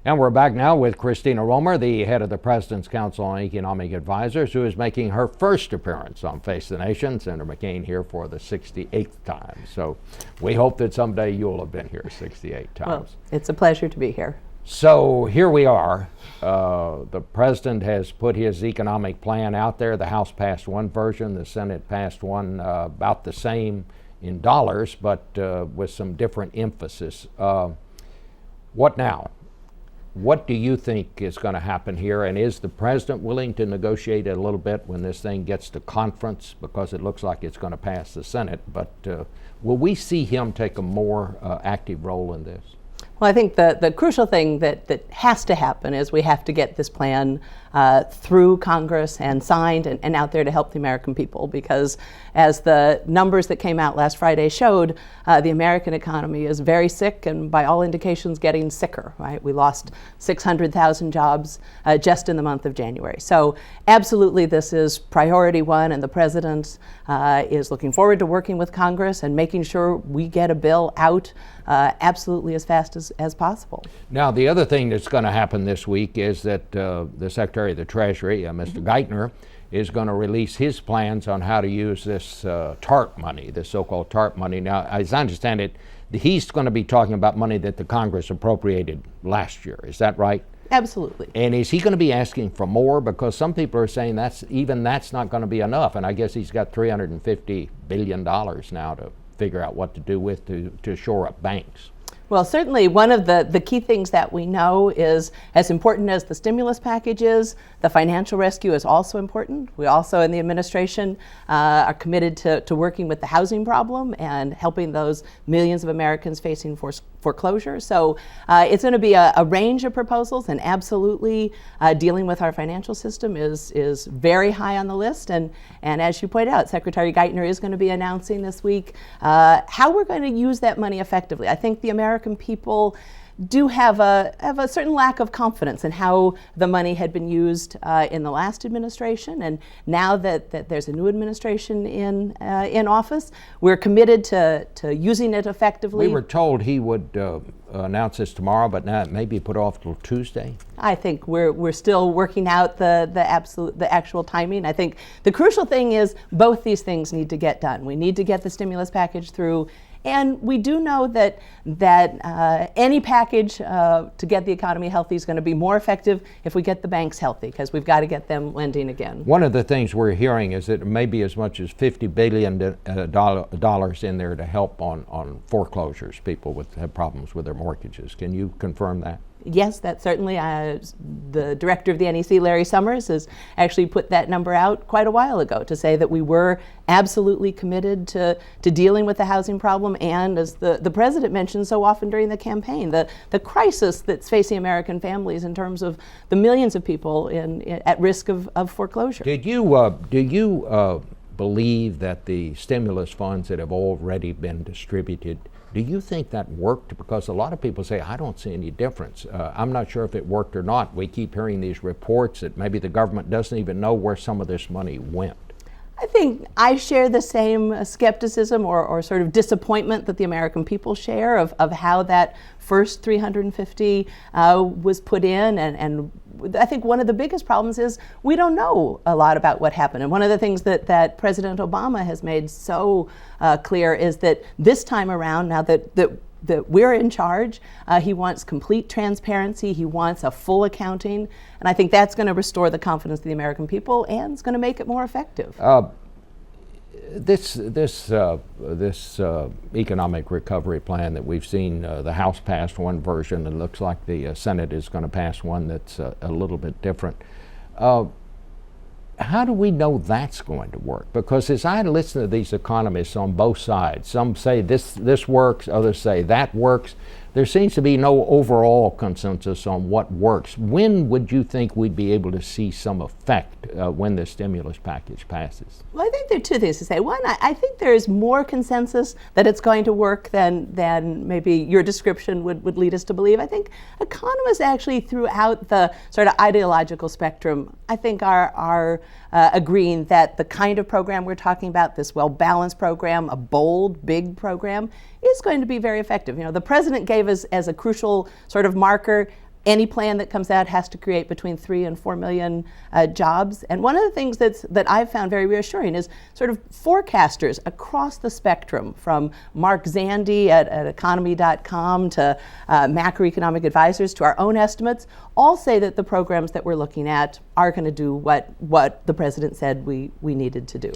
And we're back now with Christina Romer, the head of the President's Council on Economic Advisors, who is making her first appearance on Face the Nation. Senator McCain here for the 68th time. So we hope that someday you'll have been here 68 times. Well, it's a pleasure to be here. So here we are. The President has put his economic plan out there. The House passed one version. The Senate passed one about the same in dollars, but with some different emphasis. What now? What do you think is going to happen here? And is the President willing to negotiate a little bit when this thing gets to conference? Because it looks like it's going to pass the Senate. But will we see him take a more active role in this? Well, I think the crucial thing that has to happen is we have to get this plan through Congress and signed and out there to help the American people, because as the numbers that came out last Friday showed, the American economy is very sick and by all indications getting sicker, right? We lost 600,000 jobs just in the month of January. So absolutely this is priority one, and the President is looking forward to working with Congress and making sure we get a bill out absolutely as fast as possible. Now, the other thing that's going to happen this week is that the Secretary of the Treasury, Mr. Geithner, is going to release his plans on how to use this TARP money, this so-called TARP money. Now, as I understand it, he's going to be talking about money that the Congress appropriated last year. Is that right? Absolutely. And is he going to be asking for more? Because some people are saying that's not going to be enough. And I guess he's got $350 billion now to figure out what to do with to shore up banks. Well, certainly one of the key things that we know is, as important as the stimulus package is, the financial rescue is also important. We also in the administration are committed to working with the housing problem and helping those millions of Americans facing foreclosure. So it's going to be a range of proposals, and absolutely dealing with our financial system is very high on the list. And as you point out, Secretary Geithner is going to be announcing this week how we're going to use that money effectively. I think the American people do have a certain lack of confidence in how the money had been used in the last administration, and now that there's a new administration in office, we're committed to using it effectively. We were told he would announce this tomorrow, but now it may be put off till Tuesday. I think we're still working out the actual timing. I think the crucial thing is both these things need to get done. We need to get the stimulus package through. And we do know that any package to get the economy healthy is going to be more effective if we get the banks healthy, because we've got to get them lending again. One of the things we're hearing is that it may be as much as $50 billion dollars in there to help on foreclosures, people have problems with their mortgages. Can you confirm that? Yes, that certainly. The director of the NEC, Larry Summers, has actually put that number out quite a while ago to say that we were absolutely committed to dealing with the housing problem, and as the President mentioned so often during the campaign, the crisis that's facing American families in terms of the millions of people at risk of foreclosure. Do you believe that the stimulus funds that have already been distributed, do you think that worked? Because a lot of people say, I don't see any difference. I'm not sure if it worked or not. We keep hearing these reports that maybe the government doesn't even know where some of this money went. I think I share the same skepticism or sort of disappointment that the American people share of how that first 350 was put in, and I think one of the biggest problems is we don't know a lot about what happened. And one of the things that President Obama has made so clear is that this time around, now that we're in charge, he wants complete transparency, he wants a full accounting, and I think that's going to restore the confidence of the American people, and it's going to make it more effective. This economic recovery plan that we've seen, the House passed one version, and it looks like the Senate is going to pass one that's a little bit different. How do we know that's going to work? Because as I listen to these economists on both sides, some say this works, others say that works. There seems to be no overall consensus on what works. When would you think we'd be able to see some effect when the stimulus package passes? Well, I think there are two things to say. One, I think there is more consensus that it's going to work than maybe your description would lead us to believe. I think economists actually throughout the sort of ideological spectrum, I think are agreeing that the kind of program we're talking about, this well-balanced program, a bold, big program, is going to be very effective. You know, the President gave us as a crucial sort of marker any plan that comes out has to create between 3 and 4 million jobs. And one of the things that I've found very reassuring is sort of forecasters across the spectrum, from Mark Zandi at economy.com to macroeconomic advisors to our own estimates, all say that the programs that we're looking at are going to do what the president said we needed to do.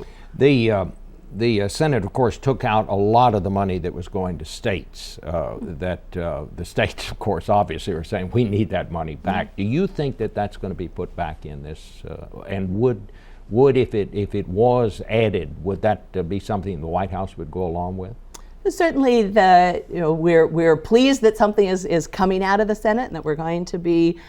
The Senate, of course, took out a lot of the money that was going to states. The states, of course, obviously are saying we need that money back. Do you think that that's going to be put back in this? And would if it was added, would that be something the White House would go along with? Certainly, we're pleased that something is coming out of the Senate and that we're going to be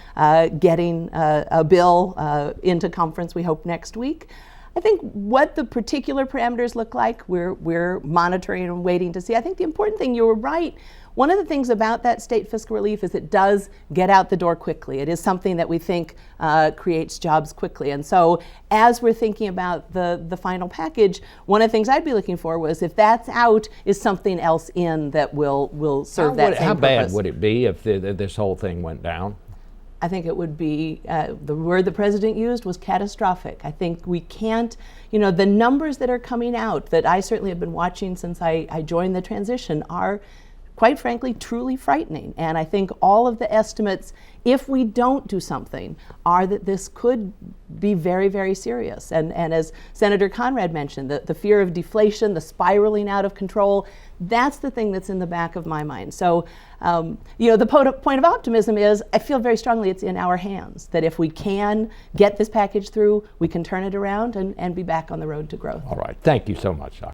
getting a bill into conference, we hope, next week. I think what the particular parameters look like, we're monitoring and waiting to see. I think the important thing, you were right, one of the things about that state fiscal relief is it does get out the door quickly. It is something that we think creates jobs quickly. And so as we're thinking about the final package, one of the things I'd be looking for was, if that's out, is something else in that will serve that same purpose. How bad would it be if this whole thing went down? I think it would be, the word the president used was catastrophic. I think we can't, the numbers that are coming out that I certainly have been watching since I joined the transition are, quite frankly, truly frightening. And I think all of the estimates, if we don't do something, are that this could be very, very serious. And as Senator Conrad mentioned, the fear of deflation, the spiraling out of control, that's the thing that's in the back of my mind. So, the point of optimism is I feel very strongly it's in our hands, that if we can get this package through, we can turn it around and be back on the road to growth. All right. Thank you so much, Dr.